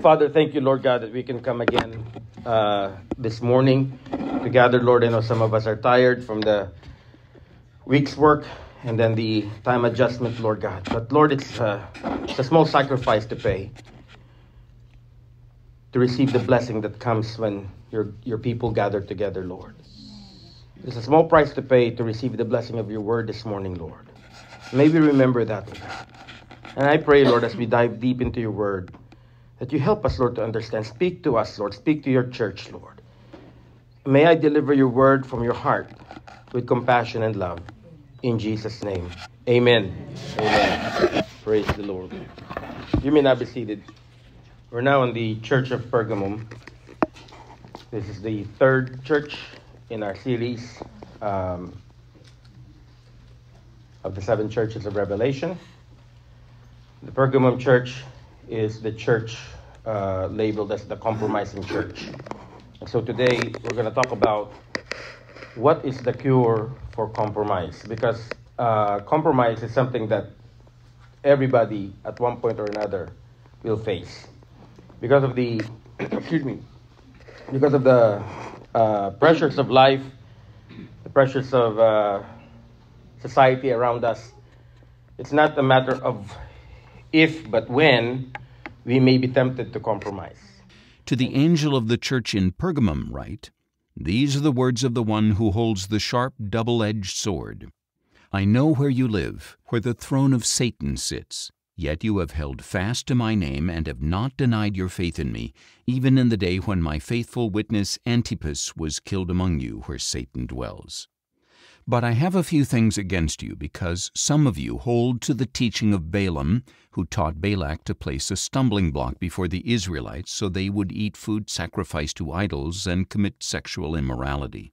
Father, thank you, Lord God, that we can come again this morning to gather, Lord. I know some of us are tired from the week's work and then the time adjustment, Lord God. But Lord, it's a small sacrifice to pay to receive the blessing that comes when your people gather together, Lord. It's a small price to pay to receive the blessing of your word this morning, Lord. Maybe remember that, Lord. And I pray, Lord, as we dive deep into your word, that you help us, Lord, to understand. Speak to us, Lord. Speak to your church, Lord. May I deliver your word from your heart with compassion and love. In Jesus' name, amen. Amen. Praise the Lord. You may now be seated. We're now in the Church of Pergamum. This is the third church in our series of the 7 churches of Revelation. The Pergamum church is the church labeled as the compromising church. And so today we're going to talk about what is the cure for compromise, because compromise is something that everybody at one point or another will face because of the because of the pressures of life, the pressures of society around us. It's not a matter of if, but when we may be tempted to compromise. To the angel of the church in Pergamum write, "These are the words of the one who holds the sharp double-edged sword. I know where you live, where the throne of Satan sits. Yet you have held fast to my name and have not denied your faith in me, even in the day when my faithful witness Antipas was killed among you, where Satan dwells. But I have a few things against you, because some of you hold to the teaching of Balaam, who taught Balak to place a stumbling block before the Israelites so they would eat food sacrificed to idols and commit sexual immorality.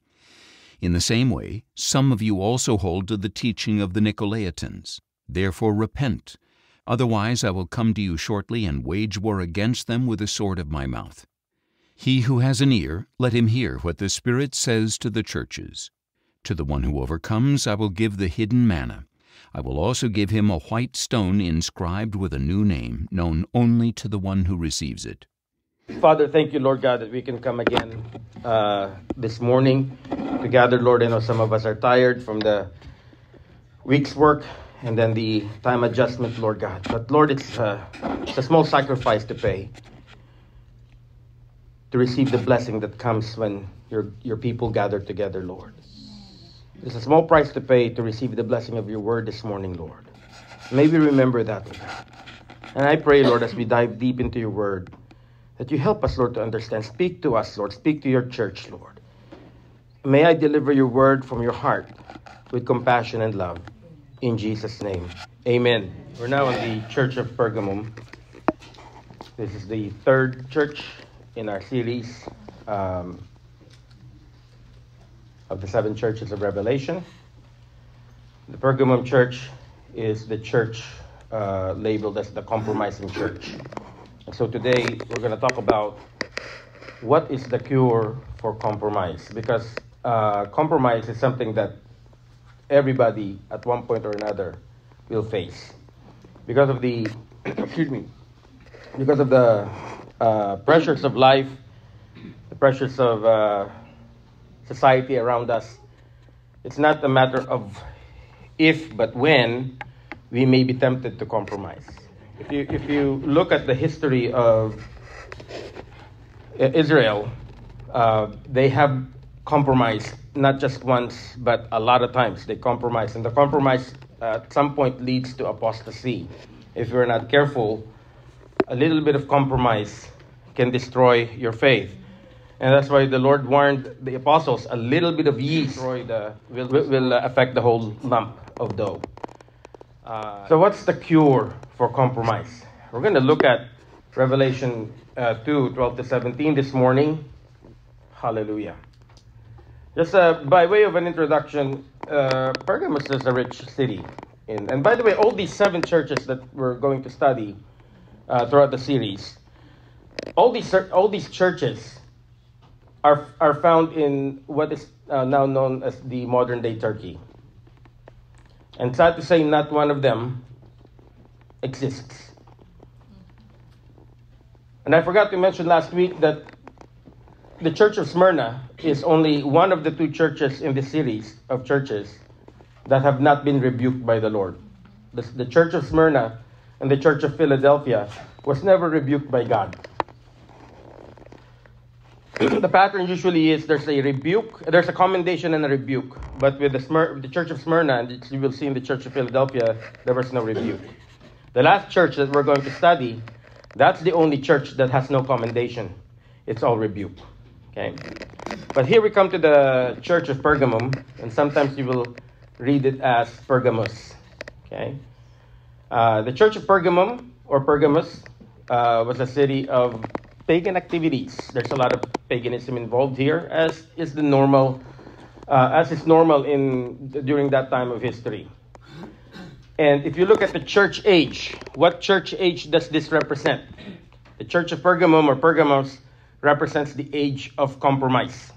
In the same way, some of you also hold to the teaching of the Nicolaitans. Therefore repent. Otherwise I will come to you shortly and wage war against them with the sword of my mouth. He who has an ear, let him hear what the Spirit says to the churches. To the one who overcomes I will give the hidden manna. I will also give him a white stone inscribed with a new name, known only to the one who receives it." Father, thank you, Lord God, that we can come again this morning to gather, Lord. I know some of us are tired from the week's work and then the time adjustment, Lord God. But Lord, it's a small sacrifice to pay to receive the blessing that comes when your people gather together, Lord. It's a small price to pay to receive the blessing of your word this morning, Lord. Maybe remember that, Lord. And I pray, Lord, as we dive deep into your word, that you help us, Lord, to understand. Speak to us, Lord. Speak to your church, Lord. May I deliver your word from your heart with compassion and love. In Jesus' name, amen. We're now in the Church of Pergamum. This is the third church in our series of the 7 churches of Revelation. The Pergamum church is the church labeled as the compromising church. And so today we're going to talk about what is the cure for compromise, because compromise is something that everybody at one point or another will face because of the because of the pressures of life, the pressures of society around us. It's not a matter of if, but when we may be tempted to compromise. If you look at the history of Israel, they have compromised not just once, but a lot of times they compromise. And the compromise at some point leads to apostasy. If you're not careful, a little bit of compromise can destroy your faith. And that's why the Lord warned the apostles, a little bit of yeast will affect the whole lump of dough. So what's the cure for compromise? We're going to look at Revelation 2:12-17 this morning. Hallelujah. Just by way of an introduction, Pergamus is a rich city. And by the way, all these 7 churches that we're going to study throughout the series, all these churches are found in what is now known as the modern-day Turkey. And sad to say, not one of them exists. And I forgot to mention last week that the Church of Smyrna is only one of the two churches in the series of churches that have not been rebuked by the Lord. The Church of Smyrna and the Church of Philadelphia was never rebuked by God. The pattern usually is there's a rebuke, there's a commendation and a rebuke. But with the Church of Smyrna, and you will see in the Church of Philadelphia, there was no rebuke. The last church that we're going to study, that's the only church that has no commendation. It's all rebuke. Okay? But here we come to the Church of Pergamum, and sometimes you will read it as Pergamos. Okay? The Church of Pergamum, or Pergamos, was a city of pagan activities. There's a lot of paganism involved here, as is normal during that time of history. And if you look at the church age, what church age does this represent? The Church of Pergamum or Pergamos represents the age of compromise.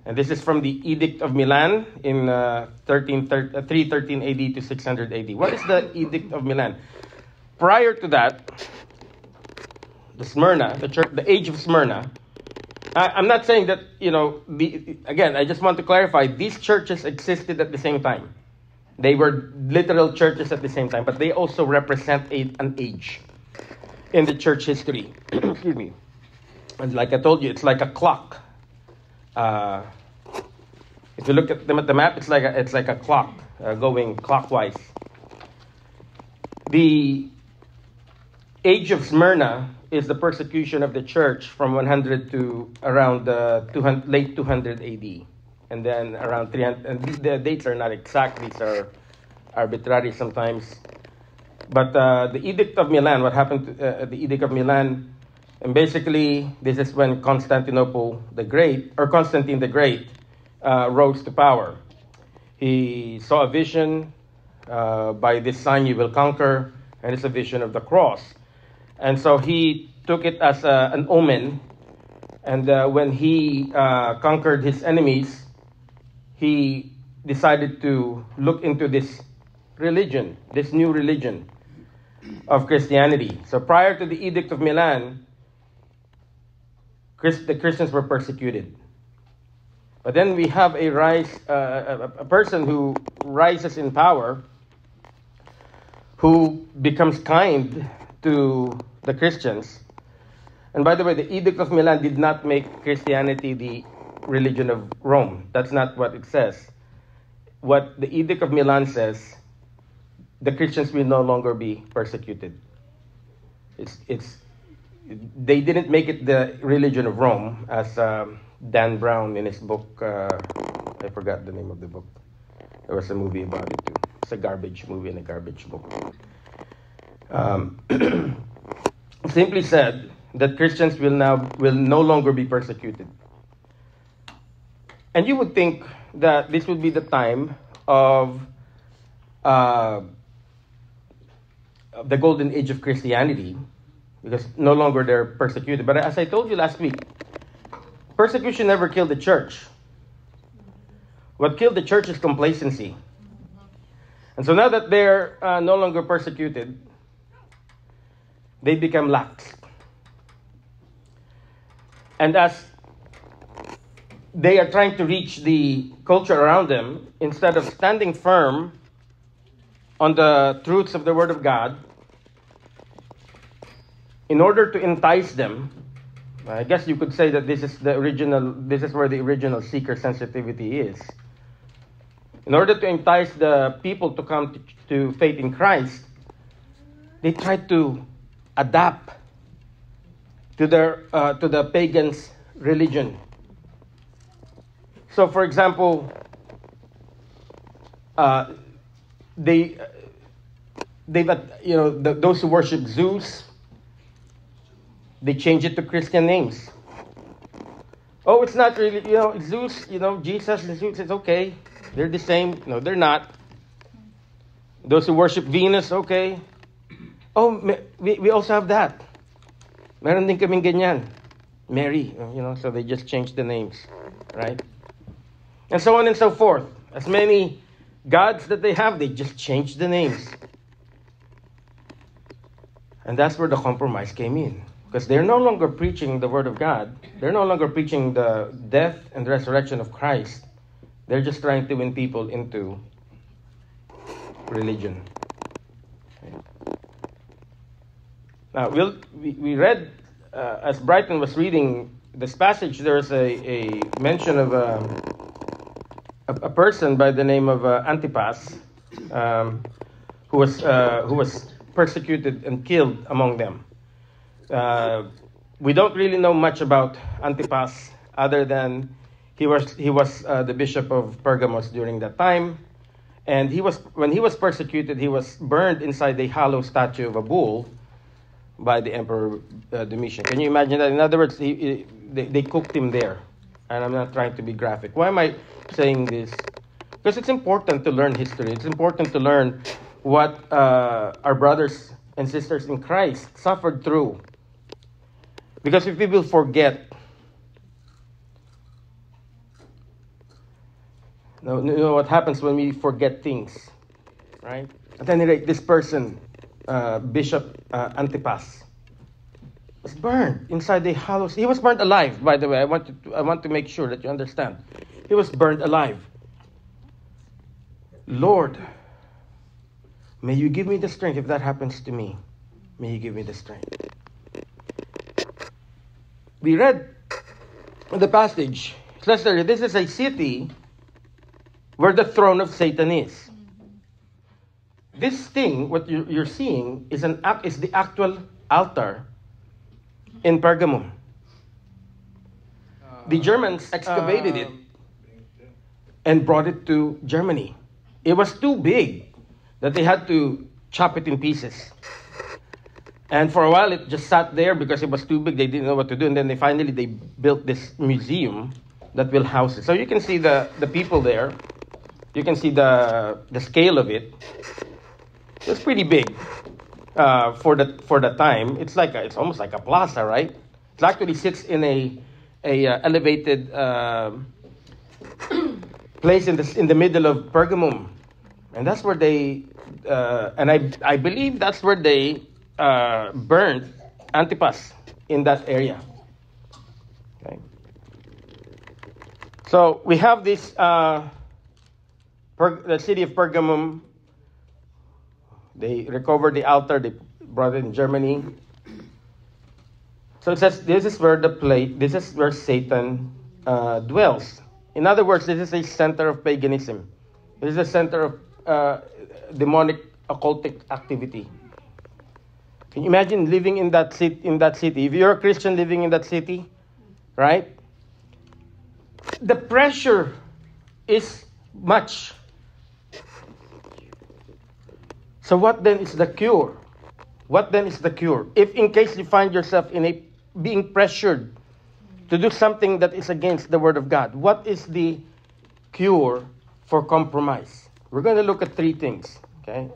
And this is from the Edict of Milan in 313 AD to 600 AD. What is the Edict of Milan? Prior to that, the age of Smyrna. I'm not saying that, again, I just want to clarify, these churches existed at the same time. They were literal churches at the same time, but they also represent an age in the church history. Excuse me. And like I told you, it's like a clock. If you look at the map, it's like a clock going clockwise. The age of Smyrna is the persecution of the church from 100 to around late 200 AD. And then around 300, and the dates are not exact, these are arbitrary sometimes. But the Edict of Milan, what happened to the Edict of Milan, and basically this is when Constantine the Great rose to power. He saw a vision, by this sign you will conquer, and it's a vision of the cross. And so he took it as an omen. And when he conquered his enemies, he decided to look into this new religion of Christianity. So prior to the Edict of Milan, the Christians were persecuted. But then we have a person who rises in power, who becomes kind to the Christians. And by the way, the Edict of Milan did not make Christianity the religion of Rome. That's not what it says. What the Edict of Milan says, the Christians will no longer be persecuted. They didn't make it the religion of Rome, as Dan Brown in his book, I forgot the name of the book. There was a movie about it too. It's a garbage movie and a garbage book. Simply said that Christians will no longer be persecuted. And you would think that this would be the time of the golden age of Christianity, because no longer they're persecuted. But as I told you last week, persecution never killed the church. What killed the church is complacency. And so now that they're no longer persecuted, they become lax. And as they are trying to reach the culture around them, instead of standing firm on the truths of the Word of God, in order to entice them, I guess you could say that this is where the original seeker sensitivity is. In order to entice the people to come to faith in Christ, they try to adapt to the pagans' religion. So, for example, those who worship Zeus, they change it to Christian names. Oh, it's not really, Zeus, Jesus and Zeus, it's okay. They're the same. No, they're not. Those who worship Venus, okay. Oh, we also have that. Meron din kaming ganyan. Mary, so they just changed the names, right? And so on and so forth. As many gods that they have, they just changed the names. And that's where the compromise came in. Because they're no longer preaching the Word of God. They're no longer preaching the death and resurrection of Christ. They're just trying to win people into religion. Okay. Now, we read, as Brighton was reading this passage, there's a mention of a person by the name of Antipas, who was persecuted and killed among them. We don't really know much about Antipas other than he was the bishop of Pergamos during that time, and when he was persecuted, he was burned inside a hollow statue of a bull by the Emperor Domitian. Can you imagine that? In other words, they cooked him there. And I'm not trying to be graphic. Why am I saying this? Because it's important to learn history. It's important to learn what our brothers and sisters in Christ suffered through. Because if we will forget, you know what happens when we forget things, right? At any rate, this person, Bishop Antipas, was burned inside the hollow. He was burned alive, by the way. I want to make sure that you understand. He was burned alive. Lord, may you give me the strength if that happens to me. May you give me the strength. We read the passage. Let's say this is a city where the throne of Satan is. This thing, what you're seeing, is the actual altar in Pergamum. The Germans excavated it and brought it to Germany. It was too big that they had to chop it in pieces. And for a while, it just sat there because it was too big. They didn't know what to do. And then they built this museum that will house it. So you can see the people there. You can see the scale of it. It's pretty big for the time. It's almost like a plaza, right? It actually sits in a elevated place in the middle of Pergamum, and that's where they and I believe that's where they burned Antipas, in that area. Okay. So we have this the city of Pergamum. They recovered the altar. They brought it in Germany. So it says this is where Satan dwells. In other words, this is a center of paganism. This is a center of demonic occultic activity. Can you imagine living in that city? If you're a Christian living in that city, right? The pressure is much. So what then is the cure? What then is the cure? If in case you find yourself being pressured to do something that is against the Word of God, what is the cure for compromise? We're going to look at three things, okay?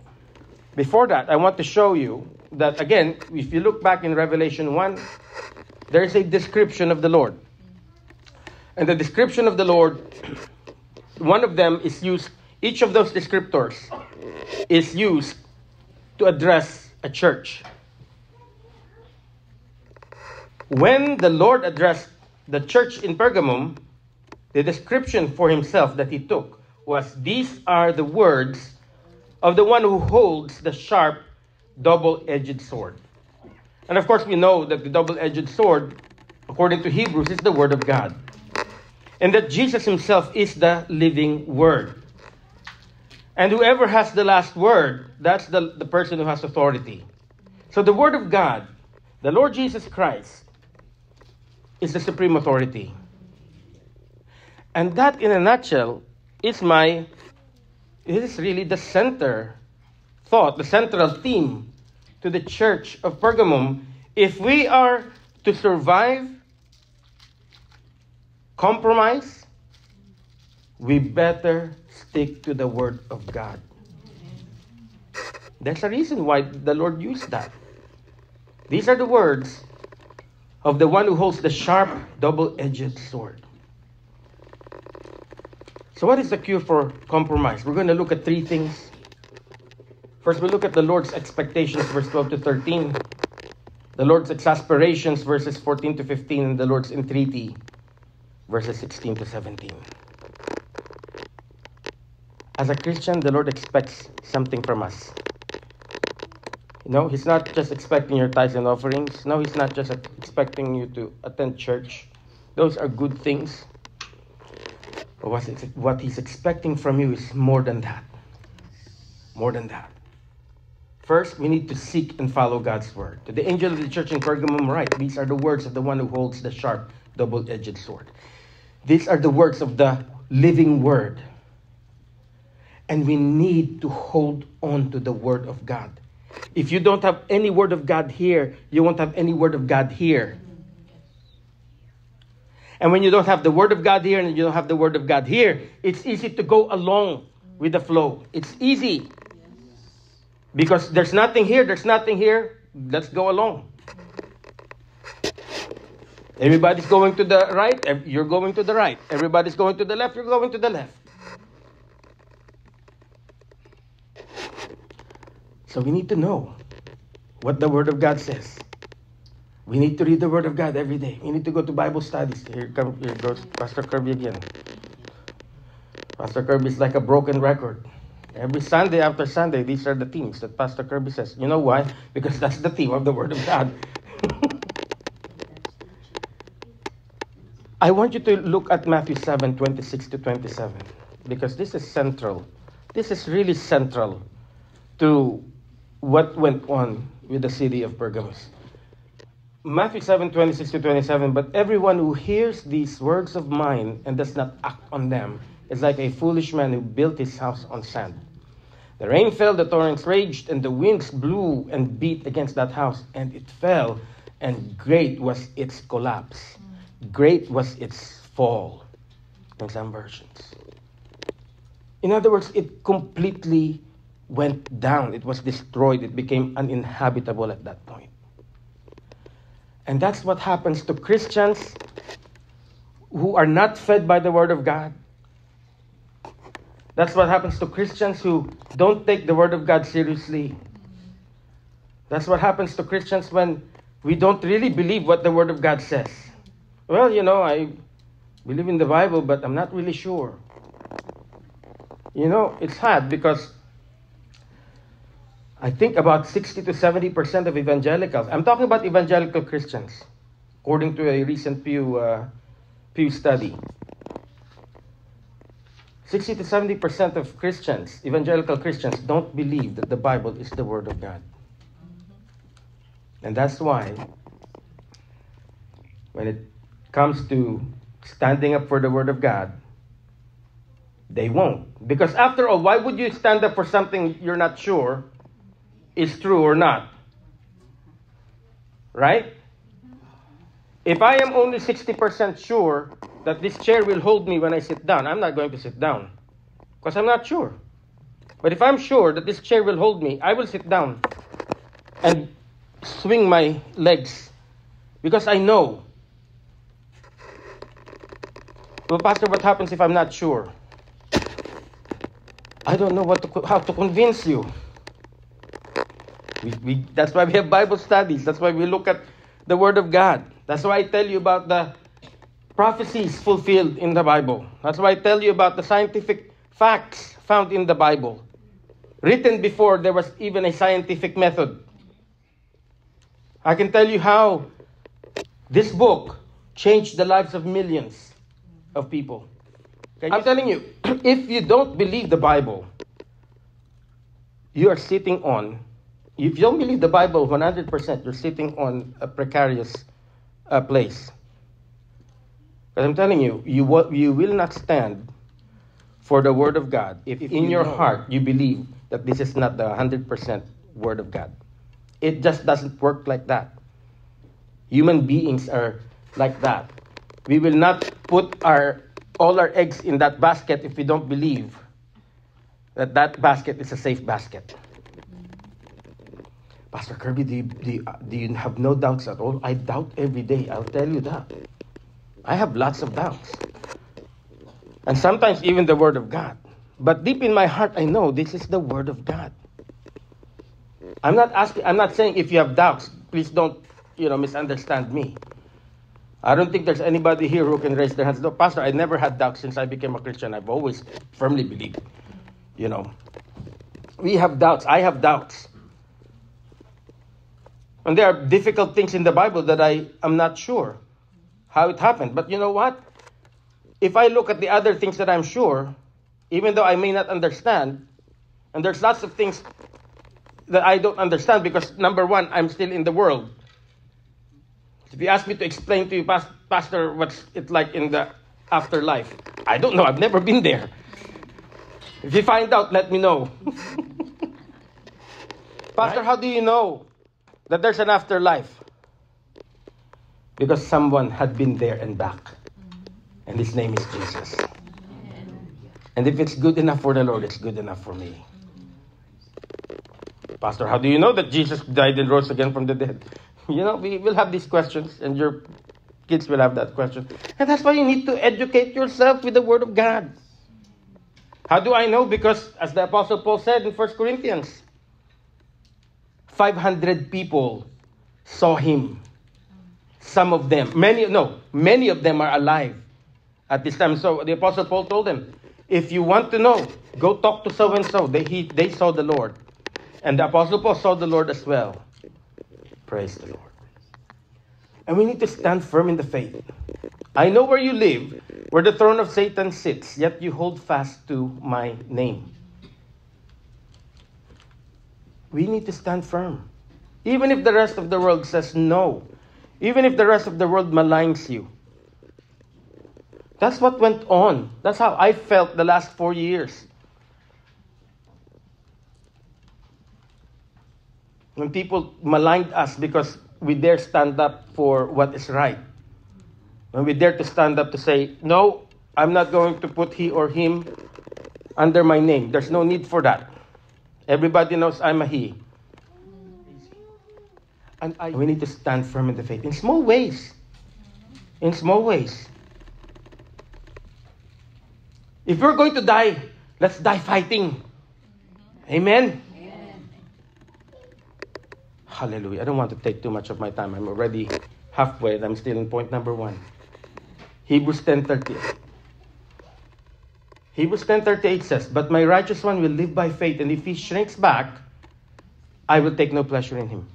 Before that, I want to show you that, again, if you look back in Revelation 1, there is a description of the Lord. And the description of the Lord, one of them is used, each of those descriptors is used to address a church. When the Lord addressed the church in Pergamum, the description for himself that he took was, "These are the words of the one who holds the sharp, double-edged sword." And of course, we know that the double-edged sword, according to Hebrews, is the Word of God. And that Jesus himself is the living Word. And whoever has the last word, that's the person who has authority. So the Word of God, the Lord Jesus Christ, is the supreme authority. And that, in a nutshell, is really the center thought, the central theme to the church of Pergamum. If we are to survive compromise, we better stick to the Word of God. There's a reason why the Lord used that. These are the words of the one who holds the sharp, double-edged sword. So what is the cure for compromise? We're going to look at three things. First, we look at the Lord's expectations, verse 12 to 13. The Lord's exasperations, verses 14 to 15, and the Lord's entreaty, verses 16 to 17. As a Christian, the Lord expects something from us. He's not just expecting your tithes and offerings. No, He's not just expecting you to attend church. Those are good things. But what He's expecting from you is more than that. More than that. First, we need to seek and follow God's word. To the angel of the church in Pergamum write, these are the words of the one who holds the sharp, double-edged sword. These are the words of the living word. And we need to hold on to the word of God. If you don't have any word of God here, you won't have any word of God here. And when you don't have the word of God here and you don't have the word of God here, it's easy to go along with the flow. It's easy. Because there's nothing here, let's go along. Everybody's going to the right, you're going to the right. Everybody's going to the left, you're going to the left. So we need to know what the Word of God says. We need to read the Word of God every day. We need to go to Bible studies. Here goes Pastor Kirby again. Pastor Kirby is like a broken record. Every Sunday after Sunday, these are the themes that Pastor Kirby says. You know why? Because that's the theme of the Word of God. I want you to look at Matthew 7, 26 to 27. Because this is central. This is really central to what went on with the city of Pergamos. Matthew 7, 26 to 27. But everyone who hears these words of mine and does not act on them is like a foolish man who built his house on sand. The rain fell, the torrents raged, and the winds blew and beat against that house, and it fell, and great was its collapse. Great was its fall, in some versions. In other words, it completely went down. It was destroyed. It became uninhabitable at that point. And that's what happens to Christians who are not fed by the Word of God. That's what happens to Christians who don't take the Word of God seriously. That's what happens to Christians when we don't really believe what the Word of God says. Well, I believe in the Bible, but I'm not really sure. It's hard because I think about 60 to 70% of evangelicals, I'm talking about evangelical Christians, according to a recent Pew study. 60 to 70% of Christians, evangelical Christians, don't believe that the Bible is the Word of God. And that's why, when it comes to standing up for the Word of God, they won't. Because after all, why would you stand up for something you're not sure is true or not? Right? If I am only 60% sure that this chair will hold me when I sit down, I'm not going to sit down because I'm not sure. But if I'm sure that this chair will hold me, I will sit down and swing my legs because I know. Well, Pastor, what happens if I'm not sure? I don't know how to convince you. That's why we have Bible studies. That's why we look at the Word of God. That's why I tell you about the prophecies fulfilled in the Bible. That's why I tell you about the scientific facts found in the Bible, written before there was even a scientific method. I can tell you how this book changed the lives of millions of people. I'm telling you, if you don't believe the Bible, you are sitting on, if you don't believe the Bible 100%, you're sitting on a precarious place. But I'm telling you, you will not stand for the Word of God if in your heart you believe that this is not the 100% Word of God. It just doesn't work like that. Human beings are like that. We will not put all our eggs in that basket if we don't believe that basket is a safe basket. Pastor Kirby, do you have no doubts at all? I doubt every day. I'll tell you that. I have lots of doubts. And sometimes even the Word of God. But deep in my heart, I know this is the Word of God. I'm not saying if you have doubts, please don't misunderstand me. I don't think there's anybody here who can raise their hands. No, Pastor, I never had doubts since I became a Christian. I've always firmly believed. We have doubts. I have doubts. And there are difficult things in the Bible that I am not sure how it happened. But you know what? If I look at the other things that I'm sure, even though I may not understand, and there's lots of things that I don't understand because, number one, I'm still in the world. If you ask me to explain to you, Pastor, what's it like in the afterlife, I don't know. I've never been there. If you find out, let me know. Pastor, how do you know that there's an afterlife? Because someone had been there and back. And his name is Jesus. And if it's good enough for the Lord, it's good enough for me. Pastor, how do you know that Jesus died and rose again from the dead? We will have these questions, and your kids will have that question. And that's why you need to educate yourself with the Word of God. How do I know? Because, as the Apostle Paul said in 1 Corinthians, 500 people saw him. Some of them, many of them are alive at this time. So the Apostle Paul told them, if you want to know, go talk to so-and-so. They saw the Lord. And the Apostle Paul saw the Lord as well. Praise the Lord. And we need to stand firm in the faith. I know where you live, where the throne of Satan sits, yet you hold fast to my name. We need to stand firm. Even if the rest of the world says no. Even if the rest of the world maligns you. That's what went on. That's how I felt the last 4 years. When people maligned us because we dare stand up for what is right. When we dare to stand up to say, no, I'm not going to put he or him under my name. There's no need for that. Everybody knows I'm a he. And we need to stand firm in the faith. In small ways. In small ways. If we're going to die, let's die fighting. Amen? Hallelujah. I don't want to take too much of my time. I'm already halfway and I'm still in point number 1. Hebrews 10:38. Hebrews 10:38 says, but my righteous one will live by faith, and if he shrinks back, I will take no pleasure in him.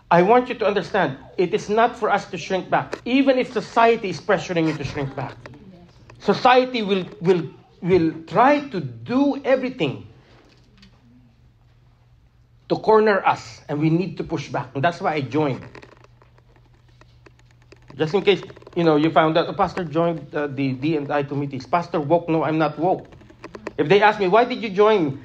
I want you to understand, it is not for us to shrink back. Even if society is pressuring you to shrink back. Society will try to do everything to corner us, and we need to push back. And that's why I joined. Just in case, you found out, Pastor joined the D&I committees. Pastor woke? No, I'm not woke. If they ask me, why did you join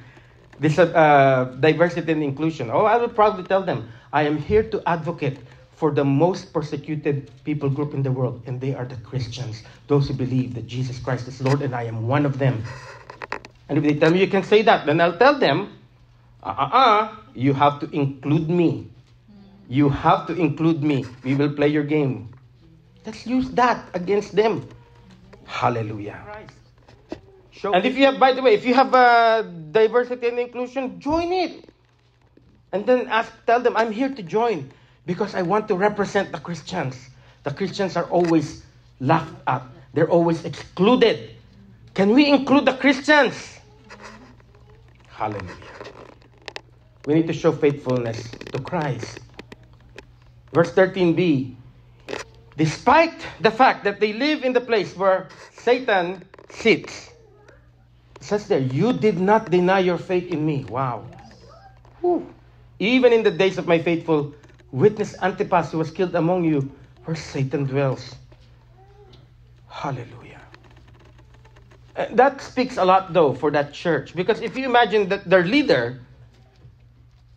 this diversity and inclusion? I will probably tell them, I am here to advocate for the most persecuted people group in the world, and they are the Christians, those who believe that Jesus Christ is Lord, and I am one of them. And if they tell me you can say that, then I'll tell them, you have to include me. You have to include me. We will play your game. Let's use that against them. Hallelujah. And if you have, by the way, if you have diversity and inclusion, join it. And then tell them, I'm here to join because I want to represent the Christians. The Christians are always laughed at. They're always excluded. Can we include the Christians? Hallelujah. We need to show faithfulness to Christ. Verse 13b, despite the fact that they live in the place where Satan sits, it says there, you did not deny your faith in me. Wow. Whew. Even in the days of my faithful witness Antipas, who was killed among you, where Satan dwells. Hallelujah. That speaks a lot, though, for that church. Because if you imagine that their leader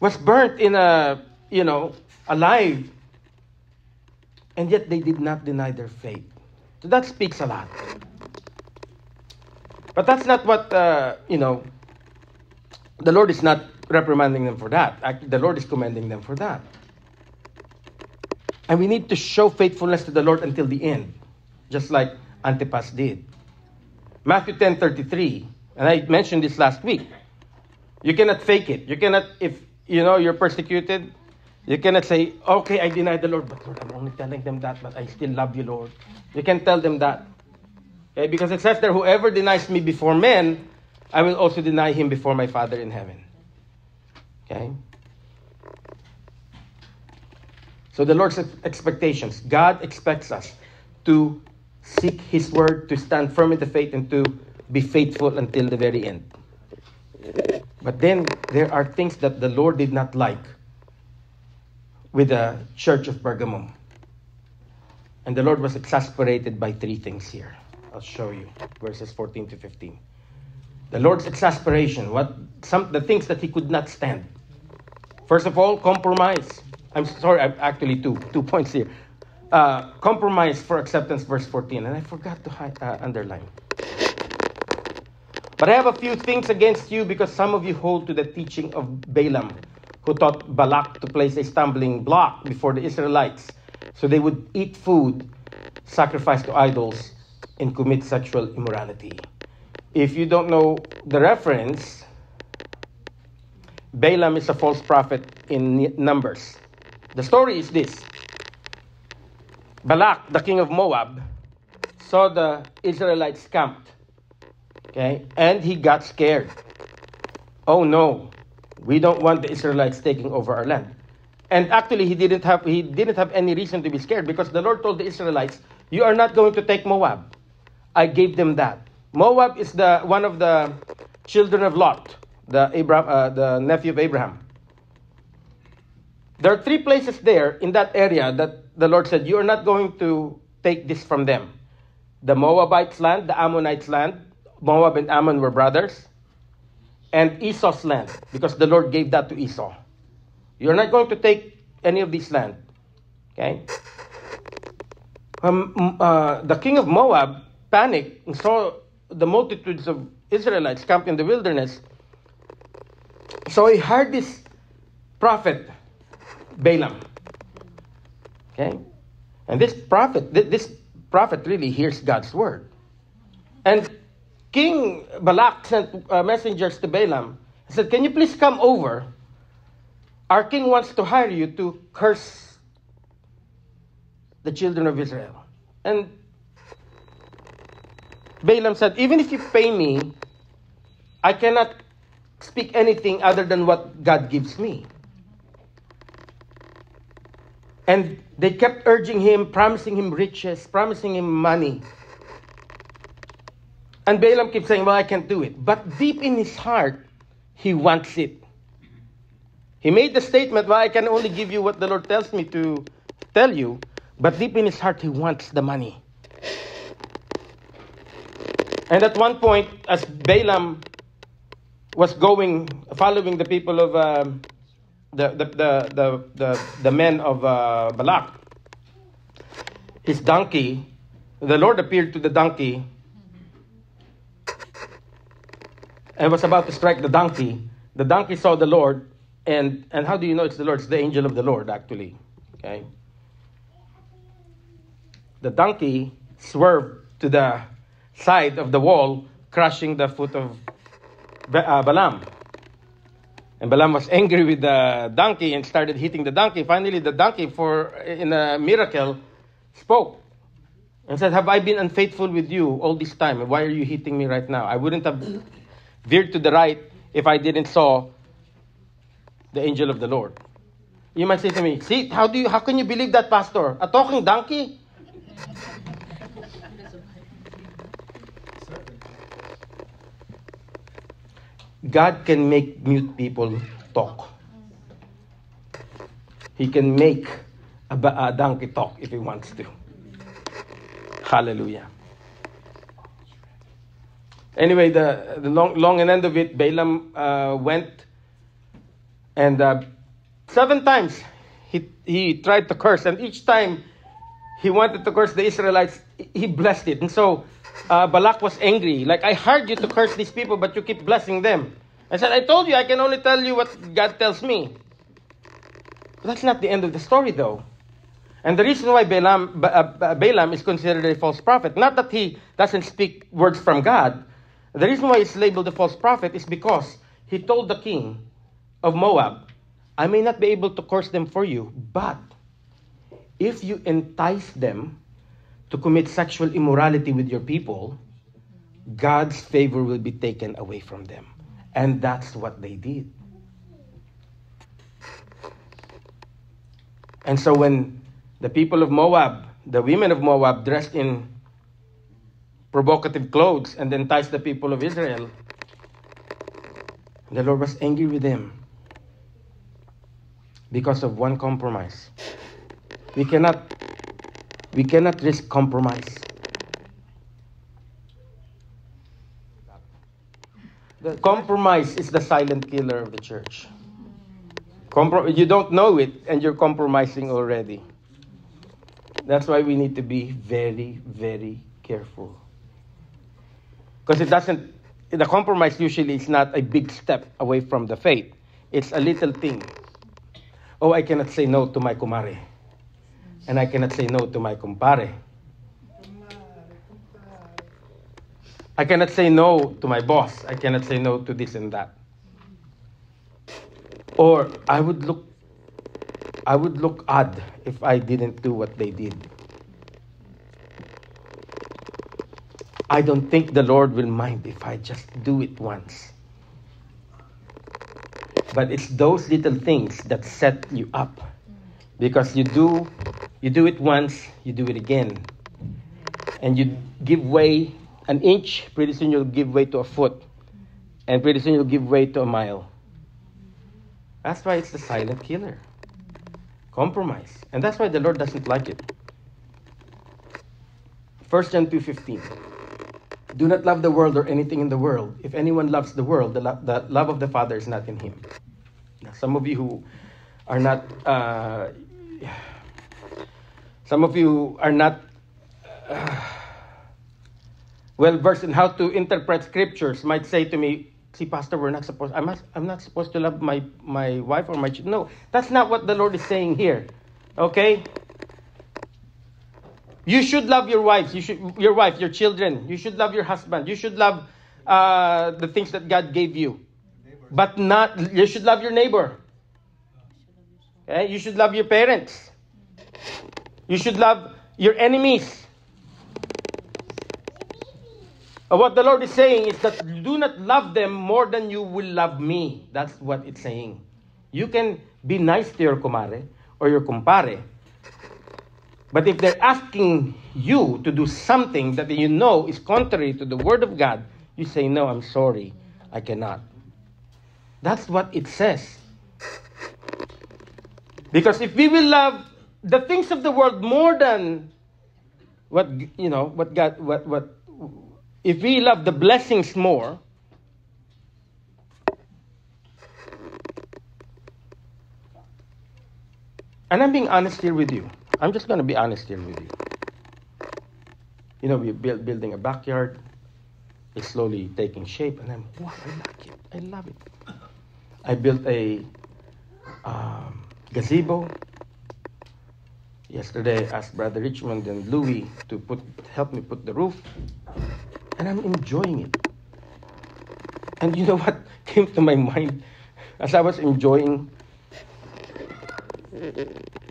was burnt in alive, and yet they did not deny their faith. So that speaks a lot. But that's not what, the Lord is not reprimanding them for that. Actually, the Lord is commending them for that. And we need to show faithfulness to the Lord until the end, just like Antipas did. Matthew 10:33, and I mentioned this last week. You cannot fake it. You cannot, if you're persecuted, You cannot say, okay, I denied the Lord, but Lord, I'm only telling them that, but I still love you, Lord. You can tell them that. Okay? Because it says there, whoever denies me before men, I will also deny him before my Father in heaven. Okay? So the Lord's expectations. God expects us to seek His word, to stand firm in the faith, and to be faithful until the very end. But then there are things that the Lord did not like with the church of Pergamum. And the Lord was exasperated by 3 things here. I'll show you. Verses 14 to 15. The Lord's exasperation. The things that He could not stand. First of all, compromise. I'm sorry, actually 2 points here. Compromise for acceptance, verse 14. And I forgot to underline. But I have a few things against you, because some of you hold to the teaching of Balaam, who taught Balak to place a stumbling block before the Israelites, so they would eat food sacrificed to idols and commit sexual immorality. If you don't know the reference, Balaam is a false prophet in Numbers. The story is this. Balak, the king of Moab, saw the Israelites camped. Okay? And he got scared. Oh no, we don't want the Israelites taking over our land. And actually, he didn't have any reason to be scared, because the Lord told the Israelites, you are not going to take Moab. I gave them that. Moab is one of the children of Lot, the nephew of Abraham. There are 3 places there in that area that the Lord said, you are not going to take this from them. The Moabites' land, the Ammonites' land. Moab and Ammon were brothers. And Esau's land, because the Lord gave that to Esau. You're not going to take any of this land. Okay? The king of Moab panicked and saw the multitudes of Israelites camped in the wilderness. So he hired this prophet, Balaam. Okay? And this prophet really hears God's word. And King Balak sent messengers to Balaam. He said, can you please come over? Our king wants to hire you to curse the children of Israel. And Balaam said, even if you pay me, I cannot speak anything other than what God gives me. And they kept urging him, promising him riches, promising him money. And Balaam keeps saying, well, I can't do it. But deep in his heart, he wants it. He made the statement, well, I can only give you what the Lord tells me to tell you. But deep in his heart, he wants the money. And at one point, as Balaam was following the people of the men of Balak, his donkey, the Lord appeared to the donkey and was about to strike the donkey. The donkey saw the Lord, and how do you know it's the Lord? It's the angel of the Lord, actually. Okay. The donkey swerved to the side of the wall, crushing the foot of Balaam. And Balaam was angry with the donkey and started hitting the donkey. Finally, the donkey, in a miracle, spoke and said, have I been unfaithful with you all this time? Why are you hitting me right now? I wouldn't have veered to the right if I didn't saw the angel of the Lord. You might say to me, see, how can you believe that, Pastor? A talking donkey? God can make mute people talk. He can make a donkey talk if he wants to. Hallelujah. Anyway, the long and end of it, Balaam went, and 7 times he tried to curse, and each time he wanted to curse the Israelites, he blessed it. And so Balak was angry. Like, I hired you to curse these people, but you keep blessing them. I said, I told you I can only tell you what God tells me. But that's not the end of the story, though. And the reason why Balaam is considered a false prophet, not that he doesn't speak words from God. The reason why he's labeled a false prophet is because he told the king of Moab I may not be able to curse them for you, but if you entice them to commit sexual immorality with your people, God's favor will be taken away from them. And that's what they did. And so when the people of Moab, the women of Moab, dressed in provocative clothes and enticed the people of Israel, the Lord was angry with them because of one compromise. We cannot risk compromise. The compromise is the silent killer of the church. You don't know it, and you're compromising already. That's why we need to be very, very careful. Because the compromise usually is not a big step away from the faith. It's a little thing. Oh, I cannot say no to my kumare. And I cannot say no to my kumpare. I cannot say no to my boss. I cannot say no to this and that. Or I would look odd if I didn't do what they did. I don't think the Lord will mind if I just do it once. But it's those little things that set you up. Because you do it once, you do it again. And you give way an inch, pretty soon you'll give way to a foot. And pretty soon you'll give way to a mile. That's why it's the silent killer. Compromise. And that's why the Lord doesn't like it. 1 John 2:15. Do not love the world or anything in the world. If anyone loves the world, the love of the Father is not in him. Now, some of you who are not well versed in how to interpret scriptures might say to me, see, Pastor, I'm not supposed to love my wife or my children. No, that's not what the Lord is saying here. Okay? You should love your wives, your children. You should love your husband. You should love the things that God gave you. But you should love your neighbor. Okay? You should love your parents. You should love your enemies. What the Lord is saying is that do not love them more than you will love me. That's what it's saying. You can be nice to your kumare or your kumpare, but if they're asking you to do something that you know is contrary to the Word of God, you say, no, I'm sorry, I cannot. That's what it says. Because if we will love the things of the world more than if we love the blessings more, and I'm being honest here with you. I'm just going to be honest here with you. We're building a backyard. It's slowly taking shape, and I like it. I love it. I built a gazebo. Yesterday, I asked Brother Richmond and Louis to help me put the roof. And I'm enjoying it. And you know what came to my mind as I was enjoying?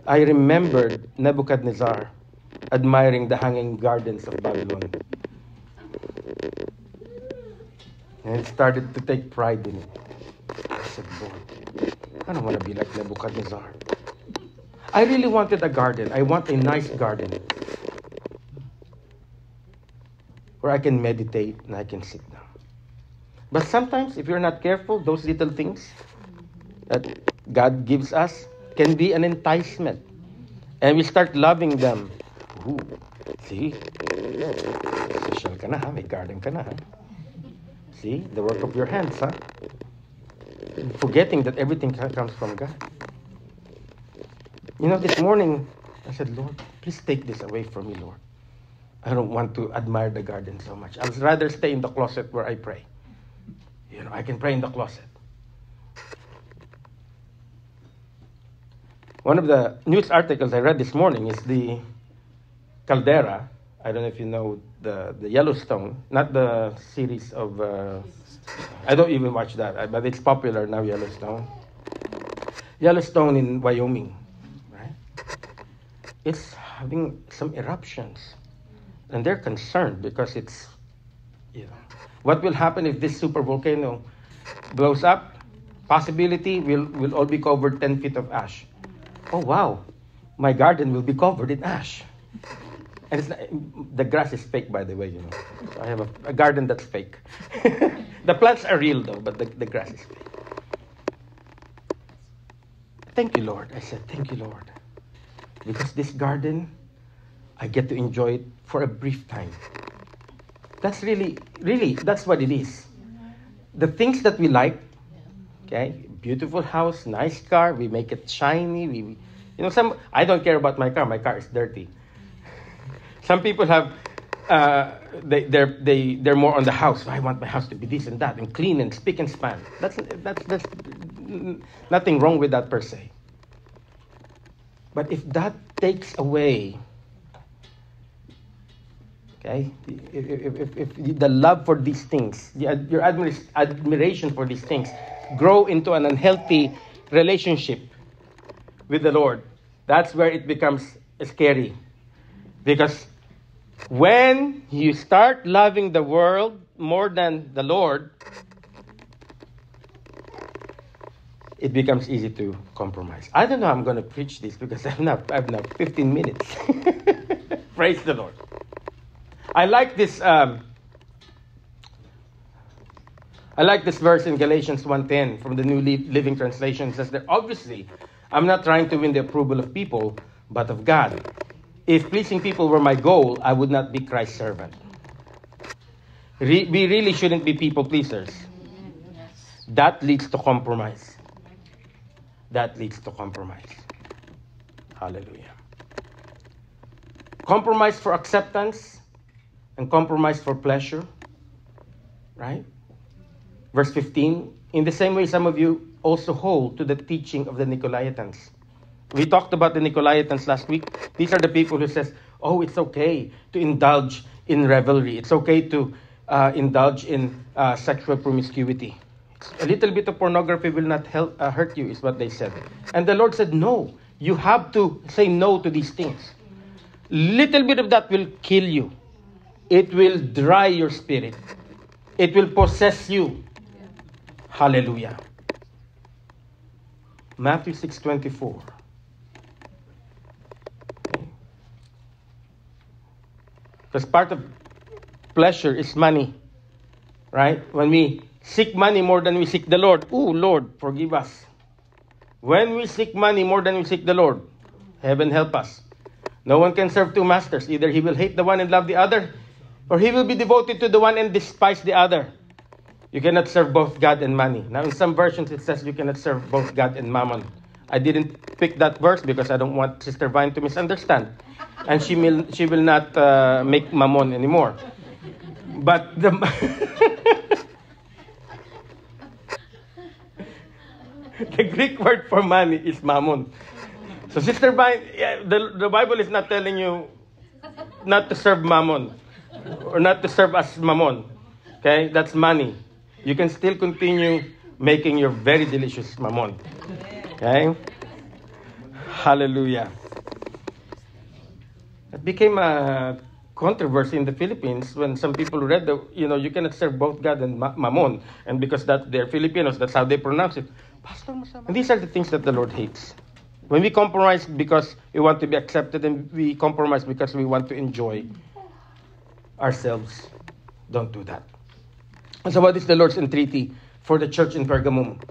I remembered Nebuchadnezzar admiring the hanging gardens of Babylon. And I started to take pride in it. I said, Lord, I don't want to be like Nebuchadnezzar. I really wanted a garden. I want a nice garden where I can meditate and I can sit down. But sometimes, if you're not careful, those little things that God gives us can be an enticement. And we start loving them. Ooh, see? Social ka na, ha? May garden ka na, ha? See? The work of your hands, huh? Forgetting that everything comes from God. This morning, I said, Lord, please take this away from me, Lord. I don't want to admire the garden so much. I'd rather stay in the closet where I pray. I can pray in the closet. One of the news articles I read this morning is the caldera. I don't know if you know the Yellowstone, not the series of... I don't even watch that, but it's popular now, Yellowstone. Yellowstone in Wyoming, right? It's having some eruptions. And they're concerned because it's, what will happen if this super volcano blows up? Possibility, we'll all be covered 10 feet of ash. Oh, wow. My garden will be covered in ash. And the grass is fake, by the way, So I have a garden that's fake. The plants are real, though, but the grass is fake. Thank you, Lord. I said, thank you, Lord. Because this garden, I get to enjoy it for a brief time. That's really, that's what it is. The things that we like, okay, beautiful house, nice car, we make it shiny. I don't care about my car. My car is dirty. Some people have, they're more on the house. I want my house to be this and that and clean and spick and span. That's nothing wrong with that per se. But if that takes away, okay, if the love for these things, your admiration for these things, grow into an unhealthy relationship with the Lord, that's where it becomes scary. Because when you start loving the world more than the Lord, it becomes easy to compromise. I don't know how I'm going to preach this because I have now 15 minutes. Praise the Lord. I like this verse in Galatians 1:10 from the New Living Translation. It says that obviously, I'm not trying to win the approval of people, but of God. If pleasing people were my goal, I would not be Christ's servant. We really shouldn't be people pleasers. That leads to compromise. That leads to compromise. Hallelujah. Compromise for acceptance and compromise for pleasure. Right? Verse 15. In the same way, some of you also hold to the teaching of the Nicolaitans. We talked about the Nicolaitans last week. These are the people who says, oh, it's okay to indulge in revelry. It's okay to indulge in sexual promiscuity. A little bit of pornography will not hurt you, is what they said. And the Lord said, no, you have to say no to these things. Little bit of that will kill you. It will dry your spirit. It will possess you. Hallelujah. Matthew 6:24. Because part of pleasure is money. Right? When we seek money more than we seek the Lord, oh, Lord, forgive us. When we seek money more than we seek the Lord, heaven help us. No one can serve two masters. Either he will hate the one and love the other, or he will be devoted to the one and despise the other. You cannot serve both God and money. Now, in some versions, it says you cannot serve both God and mammon. I didn't pick that verse because I don't want Sister Vine to misunderstand. And she will not make mammon anymore. But the Greek word for money is mammon. So, Sister Vine, the Bible is not telling you not to serve mammon or not to serve as mammon. Okay, that's money. You can still continue making your very delicious mammon. Okay? Hallelujah. It became a controversy in the Philippines when some people read you cannot serve both God and mammon. And because they're Filipinos, that's how they pronounce it. And these are the things that the Lord hates. When we compromise because we want to be accepted and we compromise because we want to enjoy ourselves, don't do that. So what is the Lord's entreaty for the church in Pergamum?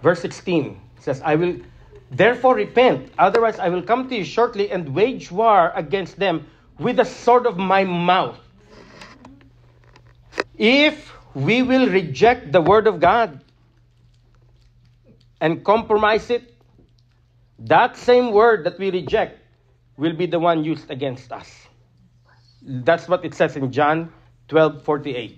Verse 16 says, I will therefore repent, otherwise I will come to you shortly and wage war against them with the sword of my mouth. If we will reject the word of God and compromise it, that same word that we reject will be the one used against us. That's what it says in John 12:48.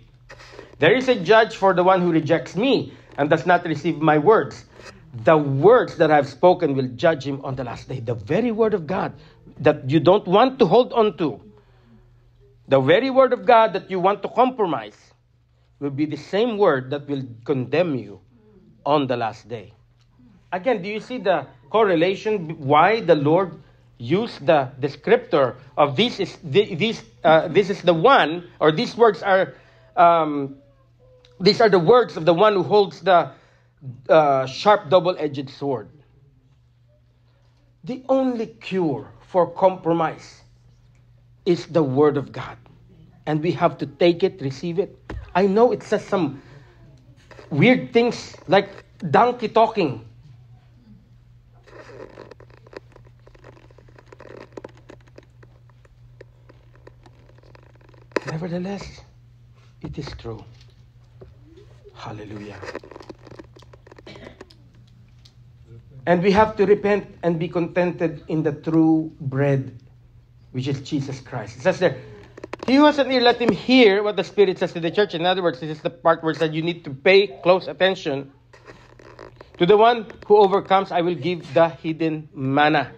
There is a judge for the one who rejects me and does not receive my words. The words that I have spoken will judge him on the last day. The very word of God that you don't want to hold on to, the very word of God that you want to compromise, will be the same word that will condemn you on the last day. Again, do you see the correlation? Why the Lord used the descriptor of this is the one, or these words are these are the words of the one who holds the sharp double-edged sword. The only cure for compromise is the Word of God. And we have to take it, receive it. I know it says some weird things like donkey talking. Nevertheless, it is true. Hallelujah. And we have to repent and be contented in the true bread, which is Jesus Christ. It says there, he who has an ear, let him hear what the Spirit says to the church. In other words, this is the part where it says you need to pay close attention. To the one who overcomes, I will give the hidden manna.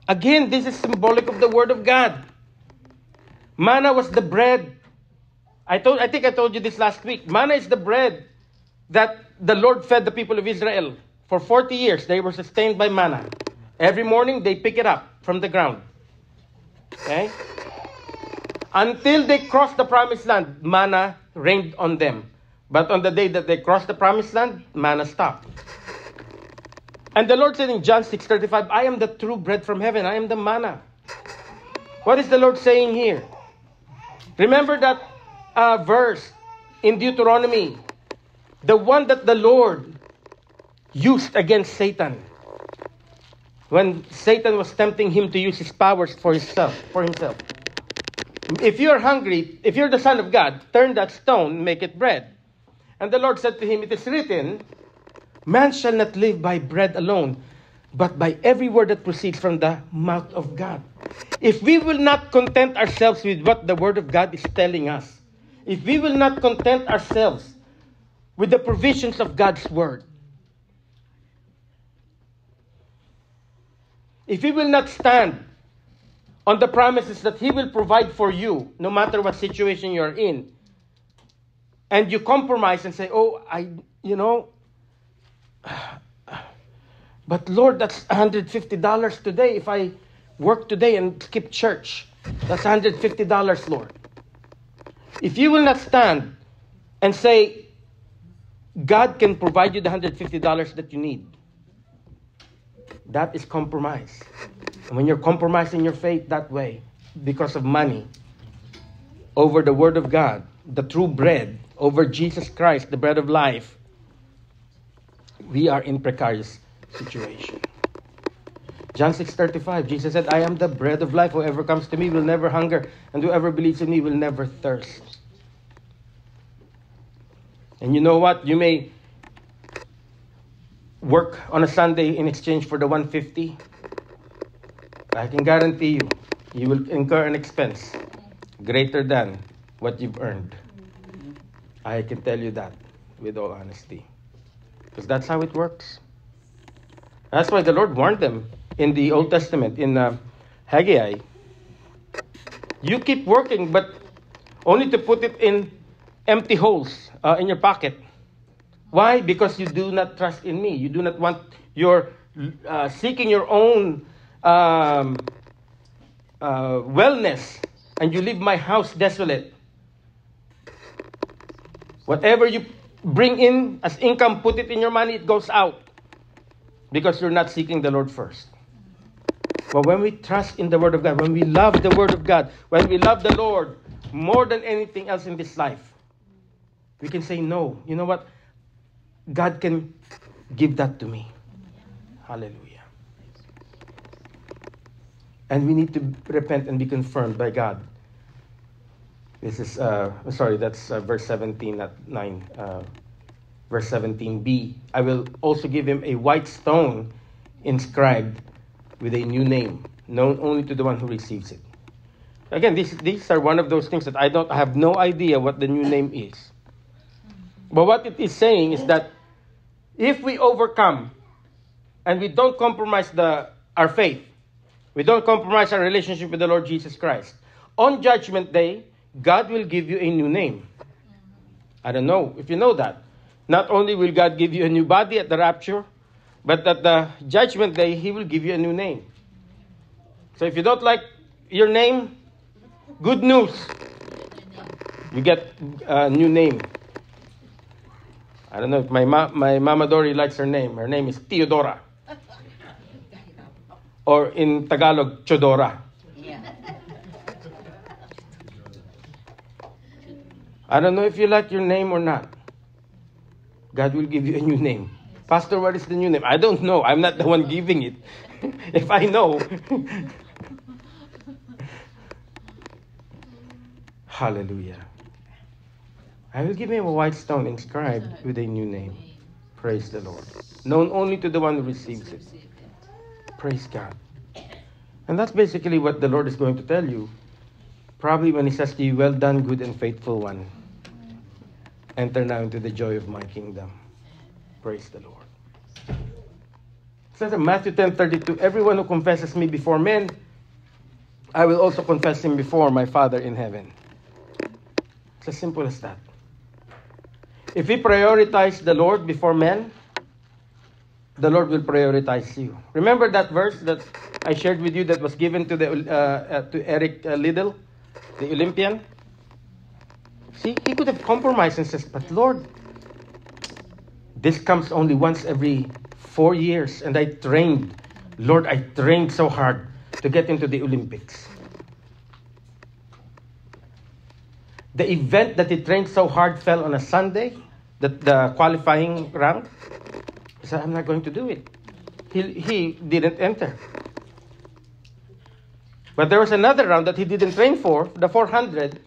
Again, this is symbolic of the Word of God. Manna was the bread. I think I told you this last week. Manna is the bread that the Lord fed the people of Israel. For 40 years, they were sustained by manna. Every morning, they pick it up from the ground. Okay? Until they crossed the promised land, manna rained on them. But on the day that they crossed the promised land, manna stopped. And the Lord said in John 6:35, I am the true bread from heaven. I am the manna. What is the Lord saying here? Remember that verse in Deuteronomy, the one that the Lord used against Satan. When Satan was tempting him to use his powers for himself. If you're hungry, if you're the Son of God, turn that stone, make it bread. And the Lord said to him, it is written, man shall not live by bread alone, but by every word that proceeds from the mouth of God. If we will not content ourselves with what the Word of God is telling us, if we will not content ourselves with the provisions of God's Word, if we will not stand on the promises that He will provide for you, no matter what situation you're in, and you compromise and say, but Lord, that's $150 today. If I work today and skip church, that's $150, Lord. If you will not stand and say, God can provide you the $150 that you need, that is compromise. And when you're compromising your faith that way, because of money, over the Word of God, the true bread, over Jesus Christ, the bread of life, we are in precarious situation. John 6:35, Jesus said, I am the bread of life. Whoever comes to me will never hunger, and whoever believes in me will never thirst. And you know what? You may work on a Sunday in exchange for the $150. I can guarantee you will incur an expense greater than what you've earned. I can tell you that with all honesty. Because that's how it works. That's why the Lord warned them in the Old Testament, in Haggai. You keep working, but only to put it in empty holes in your pocket. Why? Because you do not trust in me. You do not want your seeking your own wellness, and you leave my house desolate. Whatever you bring in as income, put it in your money, it goes out. Because you're not seeking the Lord first. But when we trust in the Word of God, when we love the Word of God, when we love the Lord more than anything else in this life, we can say, no, you know what? God can give that to me. Hallelujah. And we need to repent and be confirmed by God. This is, that's verse 17, not 9. Verse 17b. I will also give him a white stone inscribed with a new name, known only to the one who receives it. Again, these are one of those things that I have no idea what the new name is. But what it is saying is that if we overcome and we don't compromise our faith, we don't compromise our relationship with the Lord Jesus Christ, on Judgment Day, God will give you a new name. I don't know if you know that. Not only will God give you a new body at the rapture, But at the judgment day, He will give you a new name. So if you don't like your name, good news. You get a new name. I don't know if my Mama Dory likes her name. Her name is Theodora. Or in Tagalog, Chodora. I don't know if you like your name or not. God will give you a new name. Pastor, what is the new name? I don't know. I'm not the one giving it. If I know. Hallelujah. I will give him a white stone inscribed with a new name. Praise the Lord. Known only to the one who receives it. Praise God. And that's basically what the Lord is going to tell you. Probably when He says to you, well done, good and faithful one. Enter now into the joy of my kingdom. Praise the Lord. It says in Matthew 10:32, everyone who confesses me before men, I will also confess him before my Father in heaven. It's as simple as that. If we prioritize the Lord before men, the Lord will prioritize you. Remember that verse that I shared with you that was given to to Eric Liddell, the Olympian? See, he could have compromised and says, but Lord, this comes only once every 4 years, and I trained. Lord, I trained so hard to get into the Olympics. The event that he trained so hard fell on a Sunday, the qualifying round. He said, I'm not going to do it. He didn't enter. But there was another round that he didn't train for, the 400.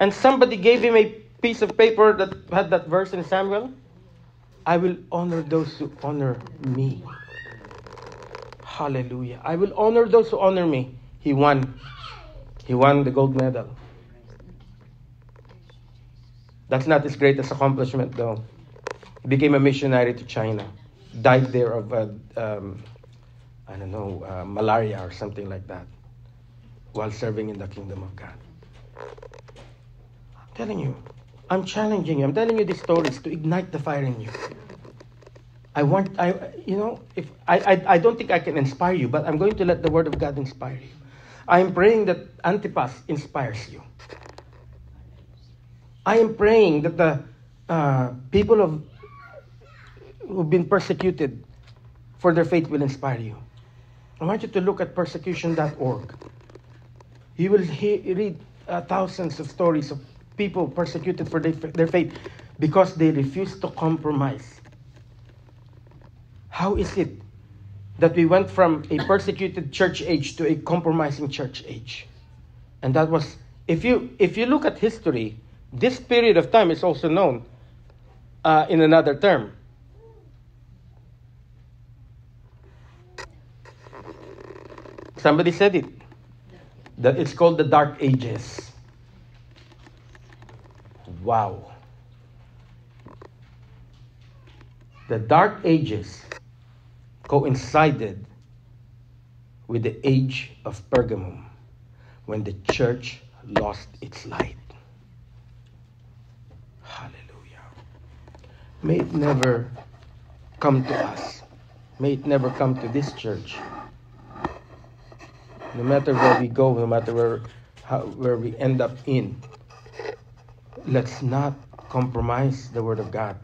And somebody gave him a piece of paper that had that verse in Samuel. I will honor those who honor me. Hallelujah. I will honor those who honor me. He won. He won the gold medal. That's not his greatest accomplishment, though. He became a missionary to China. Died there of, malaria or something like that, while serving in the kingdom of God. I'm telling you, I'm challenging you. I'm telling you these stories to ignite the fire in you. I don't think I can inspire you, but I'm going to let the Word of God inspire you. I am praying that Antipas inspires you. I am praying that the people who've been persecuted for their faith will inspire you. I want you to look at persecution.org. You will read thousands of stories of people persecuted for their faith because they refused to compromise. How is it that we went from a persecuted church age to a compromising church age? And that was, if you look at history, this period of time is also known in another term. Somebody said it, that it's called the Dark Ages. Wow. The Dark Ages coincided with the age of Pergamum, when the church lost its light. Hallelujah. May it never come to us. May it never come to this church. No matter where we go, no matter where we end up in, let's not compromise the Word of God.